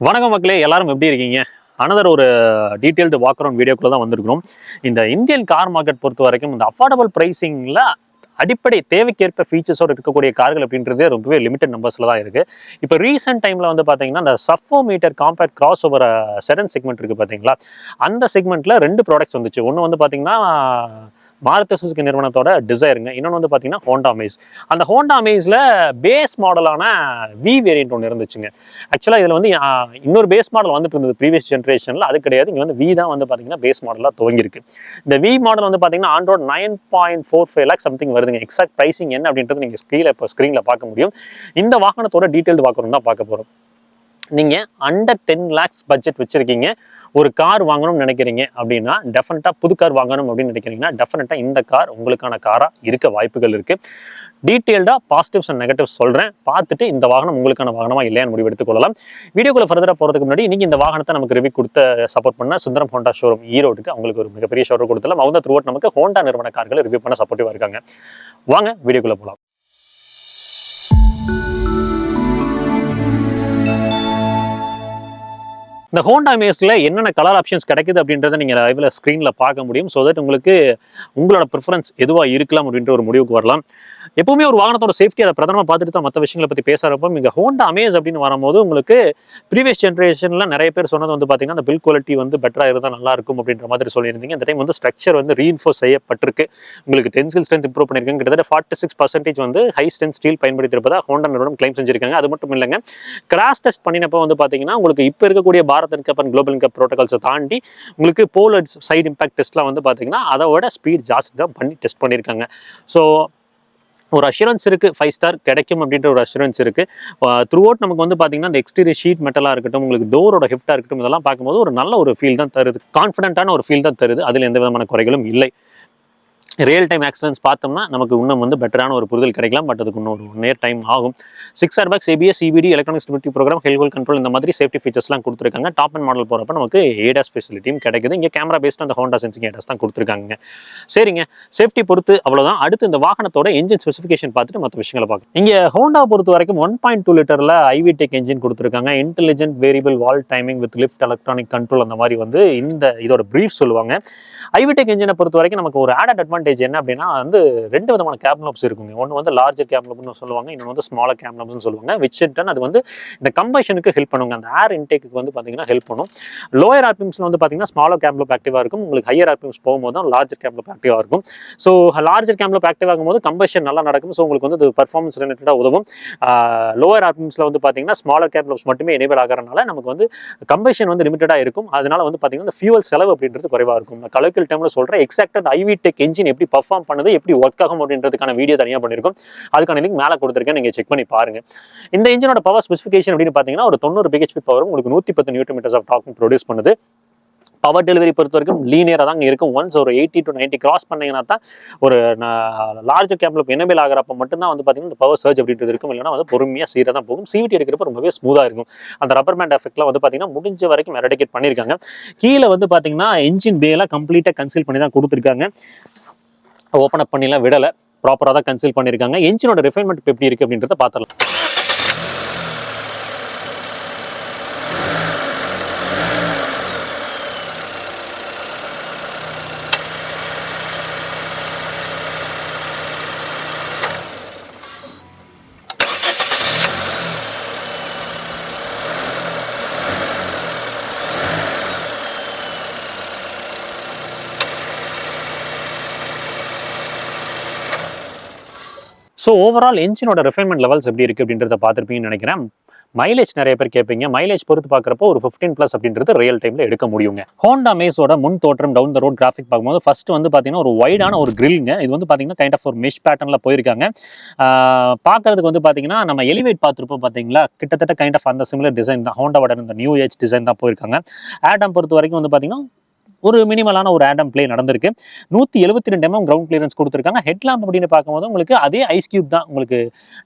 வணக்கம் மக்களே, எல்லாரும் எப்படி இருக்கீங்க? அனதர் ஒரு டீடைல்டு வாக் அரவுண்ட் வீடியோக்குள்ள தான் வந்திருக்கிறோம். இந்த இந்தியன் கார் மார்க்கெட் பொறுத்த வரைக்கும் இந்த அஃபோர்டபுள் பிரைசிங்ல அடிப்படை தேவைக்கேற்ப ஃபீச்சர்ஸோடு இருக்கக்கூடிய கார்கள் அப்படின்றதே ரொம்பவே லிமிடெட் நம்பர்ஸ்ல தான் இருக்கு. இப்போ ரீசெண்ட் டைம்ல வந்து பாத்தீங்கன்னா இந்த sub four meter compact crossover sedan segment இருக்கு பாத்தீங்களா, அந்த செக்மெண்ட்ல ரெண்டு ப்ராடக்ட்ஸ் வந்துச்சு. ஒன்று வந்து பாத்தீங்கன்னா மாருதி சுசுகி நிறுவனத்தோட டிசைருங்க, இன்னொன்று வந்து பாத்தீங்கன்னா ஹோண்டா அமேஸ். அந்த ஹோண்டா அமேஸ்ல பேஸ் மாடலான வி வேரியன்ட் ஒன்று இருந்துச்சுங்க. ஆக்சுவலாக இதில் வந்து இன்னொரு பேஸ் மாடல் வந்துட்டு இருந்தது ப்ரீவியஸ் ஜென்ரேஷனில், அது கிடையாது. இங்கே வந்து வி தான் வந்து பார்த்தீங்கன்னா பேஸ் மாடலாக துவங்கியிருக்கு. இந்த வி மாடல் வந்து பார்த்தீங்கன்னா ஆண்ட்ராய்ட் 9.45 லேக் சம்திங் வருதுங்க. எக்ஸாக்ட் ப்ரைசிங் என்ன அப்படின்றது நீங்கள் ஸ்க்ரீனில் பார்க்க முடியும். இந்த வாகனத்தோட டீட்டெயில்டு வாக்கணும் தான் பார்க்க போகிறோம். நீங்கள் அண்டர் 10 லேக்ஸ் பட்ஜெட் வச்சுருக்கீங்க, ஒரு கார் வாங்கணும்னு நினைக்கிறீங்க அப்படின்னா, டெஃபினட்டாக புது கார் வாங்கணும் அப்படின்னு நினைக்கிறீங்கன்னா டெஃபினட்டாக இந்த கார் உங்களுக்கான காராக இருக்க வாய்ப்புகள் இருக்குது. டீட்டெயில்டாக பாசிட்டிவ்ஸ் அண்ட் நெகட்டிவ்ஸ் சொல்கிறேன். பார்த்துட்டு இந்த வாகனம் உங்களுக்கான வாகனமாக இல்லையான்னு முடிவு எடுத்துக்கொள்ளலாம். வீடியோக்குள்ள ஃபர்தராக போகிறதுக்கு முன்னாடி நீங்கள் இந்த வாகனத்தை நமக்கு ரிவ்யூ கொடுத்த சப்போர்ட் பண்ண சுந்தரம் ஹோண்டா ஷோரூம் ஈரோடுக்கு அவங்களுக்கு ஒரு மிகப்பெரிய ஷோரூம் கொடுத்தலாம். அவங்க த்ரூ அவுட் நமக்கு ஹோண்டா நிறுவன கார்களை ரிவ்யூ பண்ண சப்போர்ட்டிவாக இருக்காங்க. வாங்க வீடியோக்குள்ள போகலாம். இந்த ஹோண்டா அமேஸ்ல என்னென்ன கலர் ஆப்ஷன்ஸ் கிடைக்குது அப்படின்றத நீங்கள் லைவ்ல ஸ்க்ரீனில் பார்க்க முடியும். ஸோ தட் உங்களுக்கு உங்களோட ப்ரிஃபரன்ஸ் எதுவாக இருக்கலாம் அப்படின்ற ஒரு முடிவுக்கு வரலாம். எப்பவுமே ஒரு வாகனத்தோட சேஃப்டி அதை பிரதமமாக பார்த்துட்டு தான் மற்ற விஷயங்களை பற்றி பேசுகிறப்போ இங்கே ஹோண்டா அமேஸ் அப்படின்னு வரும்போது உங்களுக்கு ப்ரீவியஸ் ஜென்ரேஷனில் நிறைய பேர் சொன்னது வந்து பார்த்தீங்கன்னா அந்த பில் குவாலிட்டி வந்து பெட்டராக இருந்தால் நல்லா இருக்கும் அப்படின்ற மாதிரி சொல்லியிருந்தீங்க. இந்த டைம் வந்து ஸ்ட்ரக்சர் வந்து ரீஇன்ஃபோர்ஸ் செய்யப்பட்டிருக்கு. உங்களுக்கு டென்சில் ஸ்ட்ரென்த் இம்ப்ரூவ் பண்ணியிருக்காங்க. கிட்டத்தட்ட 46% வந்து ஹை ஸ்ட்ரென்த் ஸ்டீல் பயன்படுத்தியிருப்பதா ஹோண்டா நிறுவனம் கிளைம் செஞ்சிருக்காங்க. அது மட்டும் இல்லைங்க, கிராஷ் டெஸ்ட் பண்ணினப்போ வந்து பார்த்தீங்கன்னா உங்களுக்கு இப்போ இருக்கக்கூடிய Bharat cup and global cup ப்ரோட்டோகால்ஸை தாண்டி உங்களுக்கு போலர் சைடு இம்பாக்ட் டெஸ்ட்லாம் வந்து பார்த்தீங்கன்னா அதோட ஸ்பீட் ஜாஸ்தி தான் பண்ணி டெஸ்ட் பண்ணியிருக்காங்க. ஸோ ஒரு அஷூரன்ஸ் இருக்குது, 5 ஸ்டார் கிடைக்கும் அப்படின்ற ஒரு அஷூரன்ஸ் இருக்குது. த்ரூ அவுட் நமக்கு வந்து பார்த்தீங்கன்னா இந்த எக்ஸ்டீரியர் ஷீட் மெட்டலாக இருக்கட்டும், உங்களுக்கு டோரோட ஹிஃப்டாக இருக்கட்டும், இதெல்லாம் பார்க்கும்போது ஒரு நல்ல ஒரு ஃபீல் தான் தருது. கான்ஃபிடென்ட்டான ஒரு ஃபீல் தான் தருது. அதில் எந்த விதமான குறைகளும் இல்லை. ரியல் டைம் ஆக்சிடென்ட்ஸ் பார்த்தோம்னா நமக்கு இன்னும் வந்து பெட்டரான ஒரு புரிதல் கிடைக்கலாம். பட் அதுக்கு இன்னும் ஒரு 1 இயர் டைம் ஆகும். 6 airbags, ABS, EBD, electronic stability program, ஹெல்கோல் கண்ட்ரோல், இந்த மாதிரி சேஃப்டி ஃபீச்சர்ஸ்லாம் கொடுத்துருக்காங்க. டாப் அண்ட் மாடல் போகிறப்ப நமக்கு ஏடாஸ் ஃபெசிலிட்டியும் கிடைக்குது. இங்கே கேமரா பேஸ்ட் அந்த ஹோண்டா சென்சிங் ஏடாஸ் தான் கொடுத்துருக்காங்க. சரிங்க, சேஃப்டி பொறுத்து அவ்வளோதான். அடுத்து இந்த வாகனத்தோட என்ஜின் ஸ்பெசிஃபிகேஷன் பார்த்துட்டு மற்ற விஷயங்களை பார்க்கலாம். இங்கே ஹோண்டா பொறுத்த வரைக்கும் 1.2 லிட்டரில் ஐவி டெக் என்ஜின் கொடுத்துருக்காங்க. Intelligent variable wall timing with lift electronic control, அந்த மாதிரி வந்து இதோட ப்ரீஃப் சொல்லுவாங்க. ஐவி டெக் என்ஜினை பொறுத்த வரைக்கும் நமக்கு ஒரு ஆடட் அட்வான்டேஜ் என்ன அப்படின்னா வந்து 2 விதமான கேப் நாப்ஸ் இருக்குங்க. ஒன்று வந்து லார்ஜர் கேப் நாப்னு சொல்லுவாங்க, இன்னொன்று வந்து ஸ்மாலர் கேப் நாப்னு சொல்லுவாங்க. விச் அது வந்து இந்த கம்பஷனுக்கு ஹெல்ப் பண்ணுங்க, அந்த ஏர் இன்டேக்கு வந்து பார்த்தீங்கன்னா ஹெல்ப் பண்ணும். லோயர் ஆர்பிஎம்ஸ்ல வந்து பார்த்தீங்கன்னா ஸ்மாலர் கேப் நாப் ஆக்டிவாக இருக்கும். உங்களுக்கு ஹையர் ஆர்பிஎம்ஸ் போகும்போது தான் லார்ஜர் கேப் நாப் ஆக்டிவாக இருக்கும். ஸோ லார்ஜர் கேப் நாப் ஆக்டிவ் ஆகும்போது கம்பஷன் நல்லா நடக்கும். ஸோ உங்களுக்கு வந்து பர்ஃபார்மன்ஸ் ரிலேட்டடாக உதவும். லோயர் ஆர்பிஎம்ஸ்ல வந்து பார்த்தீங்கன்னா ஸ்மாலர் கேப் நாப்ஸ் மட்டுமே எனேபிள் ஆகிறனால நமக்கு வந்து கம்பஷன் வந்து லிமிட்டடாக இருக்கும். அதனால வந்து பார்த்தீங்கன்னா இந்த ஃபியூவல் செலவு அப்படின்றது குறைவாக இருக்கும். நான் கலோக்கியல் டைம்ல சொல்கிறேன், எக்ஸாக்ட் ஐவி டெக் என்ஜின் எப்படி பர்ஃபார்ம் பண்ணுது, எப்படி ஒர்க் ஆகும் அப்படின்றதுக்கான வீடியோ தனியாக பண்ணியிருக்கோம். அதுக்கான லிங்க் மேலே கொடுத்துருக்கேன், நீங்கள் செக் பண்ணி பாருங்க. இந்த இன்ஜினோட பவர் ஸ்பெசிஃபிகேஷன் அப்படின்னு பார்த்தீங்கன்னா ஒரு 90 பிஹெச்பி பவர் உங்களுக்கு 110 நியூட்டன் ஆஃப் டார்க் ப்ரொடியூஸ் பண்ணுது. பவர் டெலிவரி பொறுத்த வரைக்கும் லீனியராக தான் இருக்கும். ஒன்ஸ் ஒரு 80 to 90 கிராஸ் பண்ணீங்கன்னா தான் ஒரு லார்ஜர் கேப்ல எனேபிள் ஆகிறப்ப மட்டும்தான் வந்து பார்த்தீங்கன்னா இந்த பவர் சர்ஜ் அப்படின்றது இருக்கும். இல்லைன்னா வந்து பொறுமையாக சீராக தான் போகும். சிவிடி எடுக்கிறப்ப ரொம்பவே ஸ்மூத்தாக இருக்கும். அந்த ரப்பர் பேண்ட் எஃபெக்ட்லாம் வந்து பார்த்தீங்கன்னா முடிஞ்ச வரைக்கும் எரடிகேட் பண்ணியிருக்காங்க. கீழே வந்து பார்த்தீங்கன்னா என்ஜின் பேலாம் கம்ப்ளீட்டாக கன்சீல் பண்ணி தான் கொடுத்துருக்காங்க. ஓப்பன் அப் பண்ணிலாம் விடலை, ப்ராப்பராக தான் கன்சீல் பண்ணியிருக்காங்க. என்ஜினோட ரிஃபைன்மெண்ட் எப்படி இருக்குது அப்படின்றத பார்த்துடலாம். ஸோ ஓவரால் என்ஜினோட ரிஃபைன்மெண்ட் லெவல்ஸ் எப்படி இருக்குது அப்படின்றத பார்த்துருப்பீங்கன்னு நினைக்கிறேன். மைலேஜ் நிறைய பேர் கேட்பீங்க. மைலேஜ் பொறுத்து பார்க்குறப்போ ஒரு 15+ அப்படின்றது ரியல் டைமில் எடுக்க முடியுங்க. ஹோண்டா அமேஸோட முன் தோற்றம் டவுன் த ரோட் கிராஃபிக் பார்க்கும்போது ஃபர்ஸ்ட் வந்து பார்த்தீங்கன்னா ஒரு வைடான ஒரு கிரில்ங்க. இது வந்து பார்த்தீங்கன்னா கைண்ட் ஆஃப் ஒரு மெஷ் பேட்டர்னில் போயிருக்காங்க. பார்க்கறதுக்கு வந்து பார்த்தீங்கன்னா நம்ம எலிவேட் பார்த்துருப்போம் பார்த்தீங்களா, கிட்டத்தட்ட கைண்ட் ஆஃப் அந்த சிமிலர் டிசைன் தான். ஹோண்டாவோட இந்த நியூ ஏஜ் டிசைன் தான் போயிருக்காங்க. ஆடம் பொறுத்த வரைக்கும் வந்து பார்த்தீங்கன்னா ஒரு மினிமலான ஒரு ஆடம் பிளே நடந்திருக்கு. 172 mm கிரவுண்ட் கிளியரன்ஸ் கொடுத்துருக்காங்க. ஹெட்லாம்ப் அப்படின்னு பார்க்கும்போது உங்களுக்கு அதே ஐஸ் கியூப் தான். உங்களுக்கு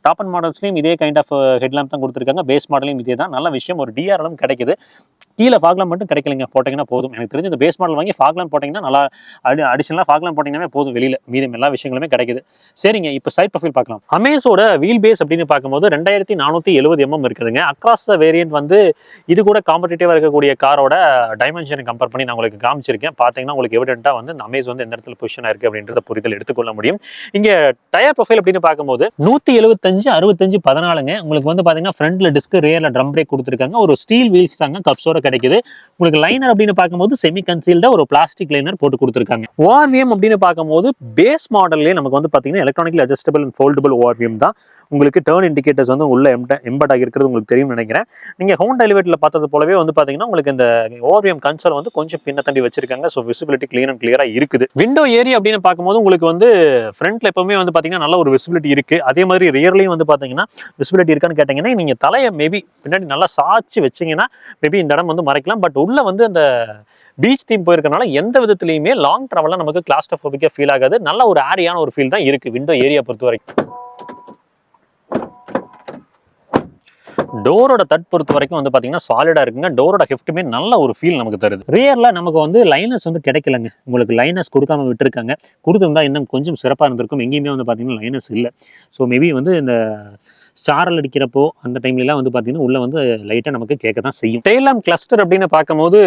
டாப் அண்ட் மாடல்ஸ்லையும் இதே கைண்ட் ஆஃப் ஹெட்லாம்ப் தான் கொடுத்துருக்காங்க. பேஸ் மாடலையும் இதே தான். நல்ல விஷயம், ஒரு டிஆர்எலும் கிடைக்குது. கீழே ஃபாக்லாம் மட்டும் கிடைக்கலங்க, போட்டிங்கன்னா போதும். எனக்கு தெரிஞ்சு இந்த பேஸ் மாடல் வாங்கி ஃபாக்லாம் போட்டிங்கன்னா நல்லா அடிஷனலாக ஃபாக்லாம் போட்டிங்கன்னாவே போதும், வெளியில் மீதம் எல்லா விஷயங்களுமே கிடைக்குது. சரிங்க, இப்போ சைட் ப்ரொஃபைல் பார்க்கலாம். அமேஸோட வீல் பேஸ் அப்படின்னு பார்க்கும்போது 2470 mm இருக்குதுங்க. அக்ராஸ் த வேரியன்ட் வந்து இது கூட காம்படிட்டிவாக இருக்கக்கூடிய காரோட டைமென்ஷனை கம்பேர் பண்ணி நான் உங்களுக்கு காமிச்சிருக்கேன். பார்த்தீங்கன்னா உங்களுக்கு எவிடென்ட்டாக வந்து இந்த அமேஸ் வந்து எந்த இடத்துல பொசிஷன் இருக்கு அப்படின்றத புரிதல் எடுத்துக்கொள்ள முடியும். இங்க டயர் ப்ரொஃபைல் அப்படின்னு பார்க்கும்போது 175 65 14ங்க. உங்களுக்கு வந்து பார்த்தீங்கன்னா ஃப்ரண்ட்ல டிஸ்க், ரியர்ல ட்ரம் பிரேக் கொடுத்துருக்காங்க. ஒரு ஸ்டீல் வீல்ஸ் தாங்க கப்ஸோட கிடைக்குது. உங்களுக்கு லைனர் அப்படின்னு பார்க்கும்போது செமி கன்சீல்டா ஒரு பிளாஸ்டிக் லைனர் போட்டு கொடுத்துருக்காங்க. ஓஆர்விஎம் அப்படின்னு பார்க்கும்போது பேஸ் மாடல்லே நமக்கு வந்து பார்த்தீங்கன்னா electronically adjustable and foldable ORVM தான். உங்களுக்கு டர்ன் இண்டிகேட்டர்ஸ் வந்து உள்ள எம்பட் ஆகிருக்கிறது உங்களுக்கு தெரியும் நினைக்கிறேன். நீங்க ஹோண்டா எலிவேட்டர்ல பார்த்தது போலவே வந்து பாத்தீங்கன்னா உங்களுக்கு இந்த ஓஆர்விஎம் கன்சோல் வந்து கொஞ்சம் பின்ன தண்டி வச்சிருக்காங்க. ஸோ விசிபிலிட்டி கிளீன் அண்ட் கிளியரா இருக்குது. விண்டோ ஏரியா அப்படின்னு பார்க்கும்போது உங்களுக்கு வந்து ஃப்ரண்ட்ல எப்பவுமே வந்து பாத்தீங்கன்னா நல்ல ஒரு விசிபிலிட்டி இருக்கு. அதே மாதிரி ரியர்லையும் வந்து பாத்தீங்கன்னா விசிபிலிட்டி இருக்கான்னு கேட்டீங்கன்னா நீங்க தலையை மேபி பின்னாடி நல்லா சாய்ச்சி வச்சீங்கன்னா மேபி இந்த இடம் வந்து மறைக்கலாம். பட் உள்ள வந்து அந்த பீச் தீம் போயிருக்கனால எந்த விதத்துலையுமே லாங் டிராவலா நமக்கு கிளாஸ்ட்ரோபோபிக்கா ஃபீல் ஆகாது. நல்ல ஒரு ஏரியான ஒரு ஃபீல் தான் இருக்கு விண்டோ ஏரியா பொறுத்த வரைக்கும். டோரோட தட் பொறுத்த வரைக்கும் வந்து பாத்தீங்கன்னா சாலிடா இருக்குங்க. டோரோட ஹெஃப்ட்டுமே நல்ல ஒரு ஃபீல் நமக்கு தருது. ரியர்ல நமக்கு வந்து லைனஸ் வந்து கிடைக்கலங்க. உங்களுக்கு லைனஸ் கொடுக்காம விட்டுருக்காங்க. கொடுத்துருந்தா இன்னும் கொஞ்சம் சிறப்பாக இருந்திருக்கும். எங்கேயுமே வந்து பாத்தீங்கன்னா லைனஸ் இல்லை. ஸோ மேபி வந்து இந்த சாரல் அடிக்கிறப்போ அந்த டைம்லாம் வந்து பார்த்தீங்கன்னா உள்ள வந்து லைட்டாக நமக்கு கேட்க தான் செய்யும். டெய்லாம் கிளஸ்டர் அப்படின்னு பார்க்கும்போது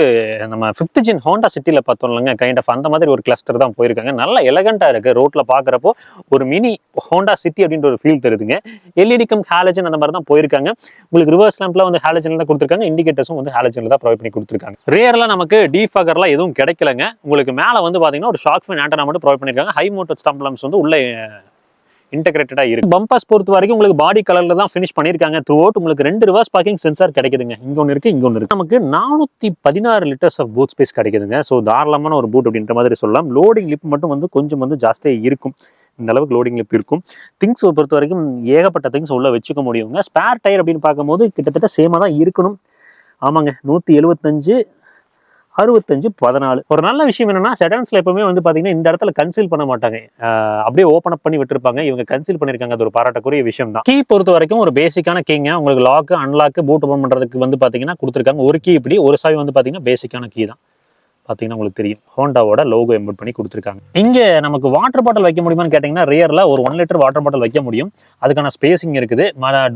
நம்ம 5th ஜென் ஹோண்டா சிட்டியில் பார்த்தோம்லங்க, கைண்ட் ஆஃப் அந்த மாதிரி ஒரு கிளஸ்டர் தான் போயிருக்காங்க. நல்லா எலகண்டாக இருக்குது. ரோட்டில் பார்க்குறப்போ ஒரு மினி ஹோண்டா சிட்டி அப்படின்ற ஒரு ஃபீல் தருதுங்க. எல்இடி கம் ஹாலஜன் அந்த மாதிரி தான் போயிருக்காங்க. உங்களுக்கு ரிவர்ஸ் லேம்ப்லாம் வந்து ஹாலஜன் தான் கொடுத்துருக்காங்க. இண்டிகேட்டர்ஸும் வந்து ஹாலஜன்ல தான் ப்ரொவைட் பண்ணி கொடுத்துருக்காங்க. ரியர்லாம் நமக்கு டீஃபாகர்லாம் எதுவும் கிடைக்கலங்க. உங்களுக்கு மேலே வந்து பார்த்தீங்கன்னா ஒரு ஷாக் ஃபேன் ஆண்டனா மட்டும் ப்ரொவைட் பண்ணியிருக்காங்க. ஹை மோட்டர் ஸ்டம்ப் லாம்ப்ஸ் வந்து உள்ள இன்டெகிரேட்டடா இருக்கு. பம்பர்ஸ் பொறுத்த வரைக்கும் உங்களுக்கு பாடி கலர்ல தான் ஃபினிஷ் பண்ணிருக்காங்க. த்ரூ அவுட் உங்களுக்கு 2 ரிவர்ஸ் பார்க்கிங் சென்சார் கிடைக்குதுங்க. இங்க ஒன்று இருக்கு, இங்க ஒன்று இருக்கு. நமக்கு 416 லிட்டர்ஸ் ஆஃப் பூட் ஸ்பேஸ் கிடைக்குதுங்க. ஸோ தாராளமான ஒரு பூட் அப்படின்ற மாதிரி சொல்லலாம். லோடிங் லிப் மட்டும் வந்து கொஞ்சம் வந்து ஜாஸ்தியாக இருக்கும். இந்த அளவுக்கு லோடிங் லிப் இருக்கும். திங்ஸ் பொறுத்த வரைக்கும் ஏகப்பட்ட திங்ஸ் உள்ள வச்சுக்க முடியுங்க. ஸ்பேர் டயர் அப்படின்னு பார்க்கும்போது கிட்டத்தட்ட சேமா தான் இருக்கணும். ஆமாங்க, 175 65 14. ஒரு நல்ல விஷயம் என்னன்னா செடான்ஸ்ல எப்பவுமே வந்து பாத்தீங்கன்னா இந்த இடத்துல கன்சீல் பண்ண மாட்டாங்க. அப்படியே ஓப்பன் அப் பண்ணி விட்டுருப்பாங்க. இவங்க கன்சீல் பண்ணிருக்காங்க. அது ஒரு பாராட்டக்கூடிய விஷயம் தான். கீ பொறுத்த வரைக்கும் ஒரு பேசிக்கான கீங்க. உங்களுக்கு லாக் அன்லாக் பூட் ஓபன் பண்றதுக்கு வந்து பாத்தீங்கன்னா கொடுத்துருக்காங்க. ஒரு கீ இப்படி, ஒரு சாவி வந்து பாத்தீங்கன்னா பேசிக்கான கீ தான். பார்த்தீங்கன்னா உங்களுக்கு தெரியும் ஹோண்டாவோட லோகோ எம்பெட் பண்ணி கொடுத்துருக்காங்க. இங்கே நமக்கு வாட்டர் பாட்டில் வைக்க முடியுமான்னு கேட்டிங்கன்னா ரியரில் ஒரு 1 லிட்டர் வாட்டர் பாட்டில் வைக்க முடியும். அதுக்கான ஸ்பேசிங் இருக்குது.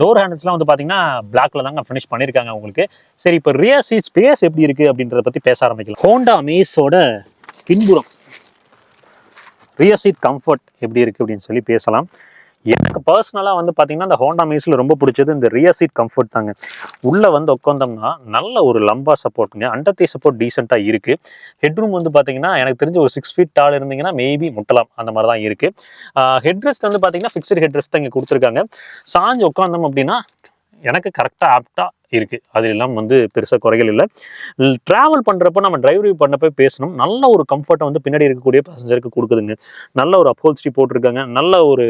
டோர் ஹேண்டில்ஸ்லாம் வந்து பார்த்தீங்கன்னா பிளாக்ல தாங்க ஃபினிஷ் பண்ணியிருக்காங்க உங்களுக்கு. சரி, இப்போ ரியர் சீட் ஸ்பேஸ் எப்படி இருக்குது அப்படின்றத பற்றி பேச ஆரம்பிக்கலாம். ஹோண்டா அமேஸோட பின்புறம் ரியர் சீட் கம்ஃபர்ட் எப்படி இருக்குது அப்படின்னு சொல்லி பேசலாம். எனக்கு பர்சனலாக வந்து பார்த்தீங்கன்னா இந்த ஹோண்டா அமேஸில் ரொம்ப பிடிச்சது இந்த ரியர் சீட் கம்ஃபர்ட் தாங்க. உள்ளே வந்து உட்காந்தோம்னா நல்ல ஒரு லம்பா சப்போர்ட்டுங்க. அண்டர் தி சப்போர்ட் டீசெண்டாக இருக்குது. ஹெட்ரூம் வந்து பார்த்தீங்கன்னா எனக்கு தெரிஞ்ச ஒரு 6 ஃபீட் டால் இருந்தீங்கன்னா மேபி முட்டலாம், அந்த மாதிரி தான் இருக்குது. ஹெட்ரெஸ்ட் வந்து பார்த்தீங்கன்னா ஃபிக்ஸ்டு ஹெட்ரெஸ்ட் தான் இங்கே கொடுத்துருக்காங்க. சாஞ்சு உட்காந்தோம் அப்படின்னா எனக்கு கரெக்டாக ஆப்டாக இருக்குது. அது எல்லாம் வந்து பெருசாக குறைகள் இல்லை. ட்ராவல் பண்ணுறப்போ நம்ம டிரைவ் ரிவ்யூ பண்ணப்போ பேசணும். நல்ல ஒரு கம்ஃபர்ட்டை வந்து பின்னாடி இருக்கக்கூடிய பேசஞ்சருக்கு கொடுக்குதுங்க. நல்ல ஒரு அப்ஹோல்ஸ்ட்ரி போட்டிருக்காங்க. நல்ல ஒரு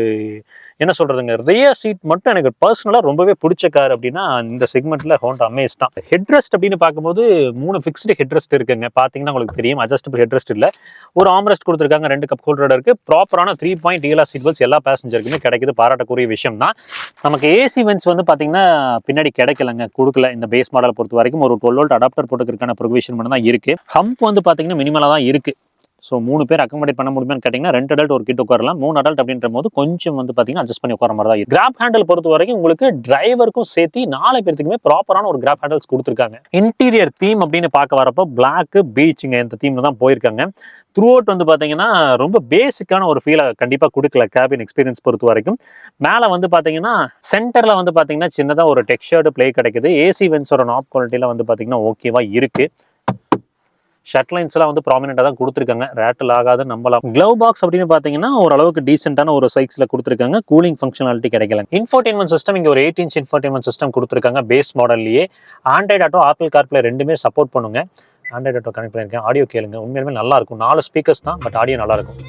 என்ன சொல்கிறதுங்க, ரியர் சீட் மட்டும் எனக்கு பர்சனலாக ரொம்பவே பிடிச்ச கார் அப்படின்னா இந்த செக்மெண்ட்டில் ஹோண்டா அமேஸ் தான். ஹெட்ரெஸ்ட் அப்படின்னு பார்க்கும்போது 3 ஃபிக்ஸ்டு ஹெட்ரெஸ்ட் இருக்குங்க. பார்த்தீங்கன்னா உங்களுக்கு தெரியும், அட்ஜஸ்டபிள் ஹெட்ரெஸ்ட் இல்லை. ஒரு ஆம்ரெஸ்ட் கொடுத்துருக்காங்க. 2 கப் ஹோல்டர் இருக்குது. ப்ராப்பரான 3 பாயிண்ட் ELR சீட் பெல்ட்ஸ் எல்லா பேசஞ்சருக்குமே கிடைக்குது. பாராட்டக்கூடிய விஷயம் தான். நமக்கு ஏசி வென்ட்ஸ் வந்து பார்த்தீங்கன்னா பின்னாடி கிடைக்கலங்க, கொடுக்கல. இந்த பேஸ் மாடலை பொறுத்த வரைக்கும் ஒரு 12 வோல்ட் அடாப்டர் போட்டுக்கிறதுக்கான ப்ரொவிஷன் மட்டும் தான் இருக்குது. ஹம்ப் வந்து பார்த்தீங்கன்னா மினிமலாக தான் இருக்குது. ஸோ 3 பேர் அக்கமடேட் பண்ண முடியுமான்னு கேட்டிங்கன்னா 2 அடல்ட் ஒரு கிட்ட உட்காரலாம். 3 அடல்ட் அப்படின்ற போது கொஞ்சம் வந்து பார்த்தீங்கன்னா அட்ஜஸ்ட் பண்ணி உட்கார மாதிரி தான் இருக்குது. கிராப் ஹேண்டில் பொறுத்த வரைக்கும் உங்களுக்கு டிரைவருக்கும் சேர்த்து 4 பேருக்குமே ப்ராப்பரான ஒரு கிராப் ஹேண்டில்ஸ் கொடுத்துருக்காங்க. இன்டீரியர் தீம் அப்படின்னு பார்க்க வரப்போ பிளாக் பீச்சுங்க இந்த தீம்ல தான் போயிருக்காங்க. த்ரூ அவுட் வந்து பார்த்தீங்கன்னா ரொம்ப பேசிக்கான ஒரு ஃபீலை கண்டிப்பாக கொடுக்கல கேபின் எக்ஸ்பீரியன்ஸ் பொறுத்த வரைக்கும். மேலே வந்து பார்த்தீங்கன்னா சென்டரில் வந்து பார்த்தீங்கன்னா சின்னதாக ஒரு டெக்ஸ்சர்டு பிளே கிடைக்குது. ஏசி வென்ஸோட நாப் குவாலிட்டியில் வந்து பார்த்தீங்கன்னா ஓகேவா இருக்குது. ஷட் லைன்ஸ்லாம் வந்து ப்ராமினெண்டாக தான் கொடுத்துருக்காங்க. ரேட்டில் ஆகாது நம்பலாம். க்ளவ் பாக்ஸ் அப்படின்னு பார்த்தீங்கன்னா ஓரளவுக்கு டீசென்டான ஒரு சைஸில் கொடுத்துருக்காங்க. கூலிங் ஃபங்க்ஷனாலிட்டி கிடைக்கல. இன்ஃபோர்டைன்மெண்ட் சிஸ்டம் இங்கே ஒரு 8 இன்ச் இன்ஃபோர்டைன்மெண்ட் சிஸ்டம் கொடுத்துருக்காங்க. பேஸ் மாடல்லையே ஆண்ட்ராய்டு ஆட்டோ, ஆப்பிள் கார்ப்ளே ரெண்டுமே சப்போர்ட் பண்ணுங்க. ஆண்ட்ராய்டு ஆட்டோ கனெக்ட் பண்ணியிருக்கேன். ஆடியோ கேளுங்க, உண்மையிலுமே நல்லா இருக்கும். 4 ஸ்பீக்கர்ஸ் தான், பட் ஆடியோ நல்லா இருக்கும்.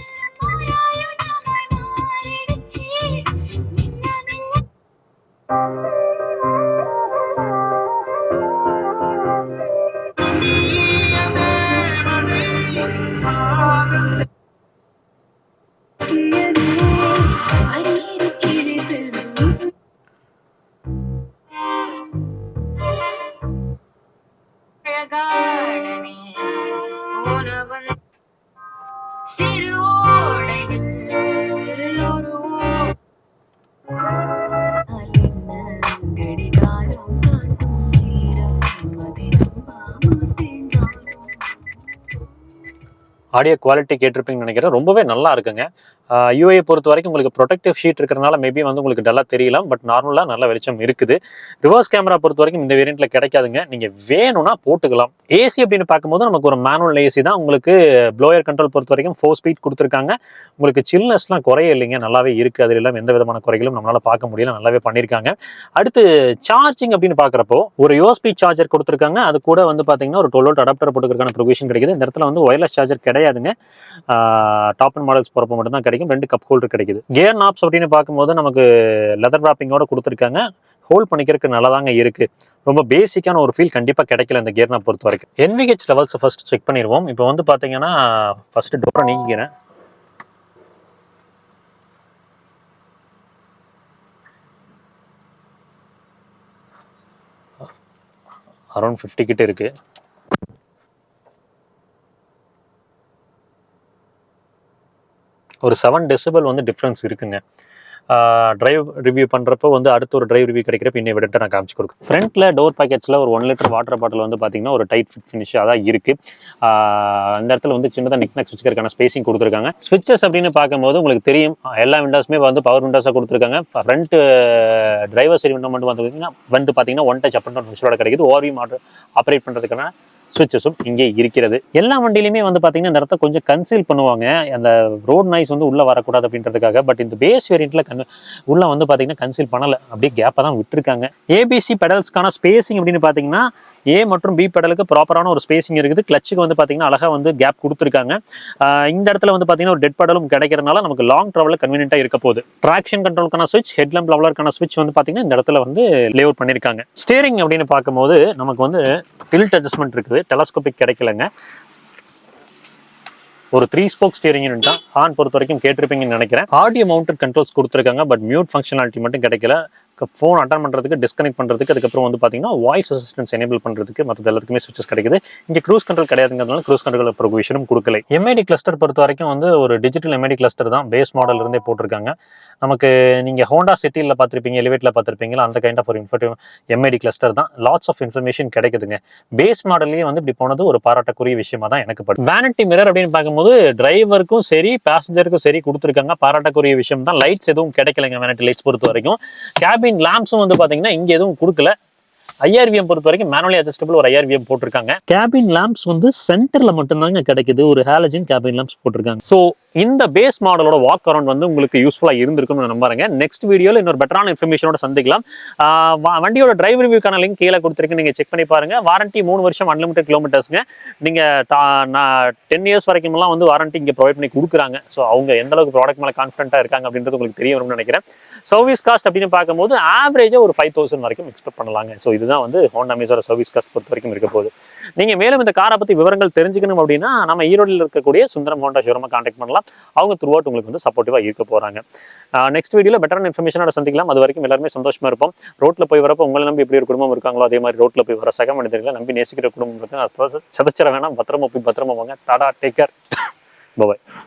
சிறு ஓடையில் ஒரு கடிகாரம் காட்டும் நேரம் அதிலும் மாட்டேன். ஆடியோ குவாலிட்டி கேட்டிருப்பீங்கன்னு நினைக்கிறேன். ரொம்பவே நல்லா இருக்குங்க. யூஏ பொறுத்த வரைக்கும் உங்களுக்கு ப்ரொடெக்டிவ் ஷீட் இருக்கிறனால மேபி வந்து உங்களுக்கு டல்லாக தெரியலாம். பட் நார்மலாக நல்ல வெளிச்சம் இருக்குது. ரிவர்ஸ் கேமரா பொறுத்த வரைக்கும் இந்த வேரியண்ட்ல கிடைக்காதுங்க. நீங்கள் வேணும்னா போட்டுக்கலாம். ஏசி அப்படின்னு பார்க்கும்போது நமக்கு ஒரு மேனுவல் ஏசி தான். உங்களுக்கு ப்ளோயர் கண்ட்ரோல் பொறுத்த வரைக்கும் 4 ஸ்பீட் கொடுத்துருக்காங்க. உங்களுக்கு சில்னஸ்லாம் குறைய இல்லைங்க, நல்லாவே இருக்குது. அதில் எல்லாம் எந்த விதமான குறைகளும் நம்மளால் பார்க்க முடியல, நல்லாவே பண்ணியிருக்காங்க. அடுத்து சார்ஜிங் அப்படின்னு பார்க்குறப்போ ஒரு யூஎஸ்பி சார்ஜர் கொடுத்துருக்காங்க. அது கூட வந்து பார்த்தீங்கன்னா ஒரு 12 வோல்ட் அடாப்டர் போட்டுக்கிறதுக்கான ப்ரொவிஷன் கிடைக்குது. இந்த இடத்துல வந்து ஒயர்லெஸ் சார்ஜர் கிடையாதுங்க. டாப் அண்ட் மாடல்ஸ் போகிறப்ப மட்டும் தான் கிடைக்கும். 2 கப் ஹோல்டர் கிடைக்குது. கியர் நாப்ஸ் அப்படின்னு பார்க்கும்போது நமக்கு லெதர் ராப்பிங்கோட கொடுத்துருக்காங்க. ஹோல்ட் பண்ணிக்கிறதுக்கு நல்லாதாங்க இருக்கு. ரொம்ப பேசிக்கான ஒரு ஃபீல் கண்டிப்பா கிடைக்கல இந்த கியர் நாப் பொறுத்த வரைக்கும். NVH லெவல்ஸ் ஃபர்ஸ்ட் செக் பண்ணிடுவோம். இப்போ வந்து பாத்தீங்கன்னா ஃபர்ஸ்ட் டோரை நீக்கிக்கிறேன். அரௌண்ட் 50 கிட்ட இருக்கு. ஒரு 7 டெசிபல் வந்து டிஃப்ரென்ஸ் இருக்குங்க. டிரைவ் ரிவ்யூ பண்ணுறப்போ வந்து அடுத்த ஒரு டிரைவ் ரிவ்யூ கிடைக்கிறப்ப இன்னும் விடட்டு நான் காமிச்சு கொடுக்குறேன். ஃப்ரண்ட்டில் டோர் பேக்கெட்ஸில் ஒரு 1 லிட்டர் வாட்டர் பாட்டில் வந்து பார்த்தீங்கன்னா ஒரு டைட் ஃபிட் ஃபினிஷாக தான் இருக்குது. அந்த இடத்துல வந்து சின்னதாக நிக்நாக் வச்சுக்கிறதுக்கான ஸ்பேசிங் கொடுத்துருக்காங்க. ஸ்விட்சஸ் அப்படின்னு பார்க்கும்போது உங்களுக்கு தெரியும், எல்லா விண்டோஸுமே வந்து பவர் விண்டோஸாக கொடுத்துருக்காங்க. ஃப்ரண்ட் டிரைவர் சைடு விண்டோ மட்டும் வந்து பார்த்தீங்கன்னா one touch up and down விண்டோட கிடைக்குது. ஓஆர்வி ஆப்ரேட் பண்ணுறதுக்கான ஸ்விட்சஸும் இங்கே இருக்கிறது. எல்லா வண்டியிலுமே வந்து பார்த்தீங்கன்னா இந்த இடத்த கொஞ்சம் கன்சீல் பண்ணுவாங்க, அந்த ரோட் நாய்ஸ் வந்து உள்ளே வரக்கூடாது அப்படின்றதுக்காக. பட் இந்த பேஸ் வேரியண்ட்டில் உள்ள வந்து பார்த்தீங்கன்னா கன்சீல் பண்ணலை, அப்படியே கேப்பை தான் விட்டுருக்காங்க. ஏபிசி பெடல்ஸ்க்கான ஸ்பேசிங் அப்படின்னு பார்த்தீங்கன்னா ஏ மற்றும் பி பெடலுக்கு ப்ராப்பரான ஒரு ஸ்பேசிங் இருக்குது. கிளச்சுக்கு வந்து பார்த்தீங்கன்னா அழகாக வந்து கேப் கொடுத்துருக்காங்க. இந்த இடத்துல வந்து பார்த்தீங்கன்னா ஒரு டெட் பெடலும் கிடைக்கிறதுனால நமக்கு லாங் ட்ராவலில் கன்வீனியன்ட்டாக இருக்க போகுது. ட்ராக்ஷன் கண்ட்ரோலுக்கான ஸ்விட்ச், ஹெட்லம்ப் லெவலருக்கான ஸ்விட்ச் வந்து பார்த்தீங்கன்னா இந்த இடத்துல வந்து லே அவுட் பண்ணியிருக்காங்க. ஸ்டேரிங் அப்படின்னு பார்க்கும்போது நமக்கு வந்து டில்ட் அட்ஜஸ்ட்மெண்ட் இருக்குது, டெலஸ்கோபிக் கிடைக்கலங்க. ஒரு 3 ஸ்போக் ஸ்டீரிங் யூனிட் தான். ஹார்ன் பொறுத்த வரைக்கும் கேட்டிருப்பீங்கன்னு நினைக்கிறேன். ஆடியோ மவுண்டட் கண்ட்ரோல்ஸ் கொடுத்துருக்காங்க, பட் மியூட் ஃபங்க்ஷனாலிட்டி மட்டும் கிடைக்கல. ஃபோன் அட்டன் பண்ணுறதுக்கு, டிஸ்கனெக்ட் பண்ணுறதுக்கு, அதுக்கப்புறம் வந்து பார்த்தீங்கன்னா வாய்ஸ் அசிஸ்டன்ஸ் எனேபிள் பண்ணுறதுக்கு மற்ற எல்லாத்துக்குமே ஸ்விட்சஸ் கிடைக்குது. இங்கே க்ரூஸ் கண்ட்ரோல் கிடையாதுங்கிறதுனால க்ரூஸ் கண்ட்ரோல் ப்ரொவிஷனும் கொடுக்கல. எம்ஐடி கிளஸ்டர் பொறுத்த வரைக்கும் வந்து ஒரு டிஜிட்டல் எம்ஐடி கிளஸ்டர் தான் பேஸ் மாடல் இருந்தே போட்டிருக்காங்க. நமக்கு நீங்கள் ஹோண்டா சிட்டியில் பார்த்துருப்பீங்க, எலிவேட்டில் பார்த்துருப்பீங்களா, அந்த கைண்ட் ஆஃப் ஒரு எம்ஐடி கிளஸ்டர் தான். லாட்ஸ் ஆஃப் இன்ஃபர்மேஷன் கிடைக்குதுங்க. பேஸ் மாடல்லேயே வந்து இப்படி போனது ஒரு பாராட்டக்கூடிய விஷயமா தான் எனக்கு படும். வேனிட்டி மிரர் அப்படின்னு பார்க்கும்போது டிரைவருக்கும் சரி பேசஞ்சருக்கும் சரி கொடுத்துருக்காங்க, பாராட்டக்கூடிய விஷயம் தான். லைட்ஸ் எதுவும் கிடைக்கலைங்க வேனிட்டி லைட்ஸ் பொறுத்த வரைக்கும். கேபின் லாம்ப்ஸும் வந்து பாத்தீங்கன்னா இங்க எதுவும் கொடுக்கல. IRVM பொறுத்த வரைக்கும் மேனுவலி அட்ஜஸ்டபிள் ஒரு IRVM போட்டிருக்காங்க. கேபின் லாம்ப்ஸ் வந்து சென்டர்ல மட்டும்தாங்க கிடைக்குது, ஒரு ஹாலஜன் கேபின் லாம்ப்ஸ் போட்டிருக்காங்க. ஸோ இந்த பேஸ் மாடலோட வாக் அரௌண்ட் வந்து உங்களுக்கு யூஸ்ஃபுல்லா இருந்திருக்கும்னு நான் நம்புறேங்க. நெக்ஸ்ட் வீடியோல இன்னொரு பெட்டரான இன்ஃபர்மேஷனோட சந்திக்கலாம். வண்டியோட டிரைவ் ரிவ்யூக்கான லிங்க் கீழே கொடுத்துருக்கு, நீங்க செக் பண்ணி பாருங்க. வாரண்டி 3 வருஷம் அன்லிமிட்டட் கிலோமீட்டர்ஸ்ங்க. நீங்க 10 இயர்ஸ் வரைக்கும்லாம் வந்து வாரண்டி இங்க ப்ரொவைட் பண்ணி கொடுக்குறாங்க. ஸோ அவங்க எந்த அளவுக்கு ப்ராடக்ட் மேல கான்ஃபிடென்ட்டா இருக்காங்க அப்படின்றது உங்களுக்கு தெரிய வரும்னு நினைக்கிறேன். சர்வீஸ் காஸ்ட் அப்படின்னு பார்க்கும்போது ஆவரேஜா ஒரு 5000 வரைக்கும் எக்ஸ்பெக்ட் பண்ணலாங்க. ஸோ இதுதான் வந்து ஹோண்டா அமேஸோட சர்வீஸ் காஸ்ட் பொறுத்த வரைக்கும் இருக்க போகுது. நீங்க மேலும் இந்த காரை பத்தி விவரங்கள் தெரிஞ்சுக்கணும் அப்படின்னா நம்ம ஈரோடில் இருக்கக்கூடிய சுந்தரம் ஹோண்டா ஷோரூமை கான்டாக்ட் பண்ணலாம். அவங்க த்ரூ அவுட் உங்களுக்கு வந்து சப்போர்ட்டிவா இருக்க போறாங்க. நெக்ஸ்ட் வீடியோல பெட்டரான இன்ஃபர்மேஷனோட சந்திக்கலாம். அது வரைக்கும் எல்லாருமே சந்தோஷமா இருப்போம். ரோட்ல போய் வரப்போ உங்களை நம்பி எப்படி ஒரு குடும்பம் இருக்காங்களோ அதே மாதிரி ரோட்ல போய் வர சக மனிதர்களை நம்பி நேசிக்கிற குடும்பம் சதச்சிட வேணாம். பத்திரமா போய் பத்திரமா வாங்க. டாடா, டேக் கேர், பாய்.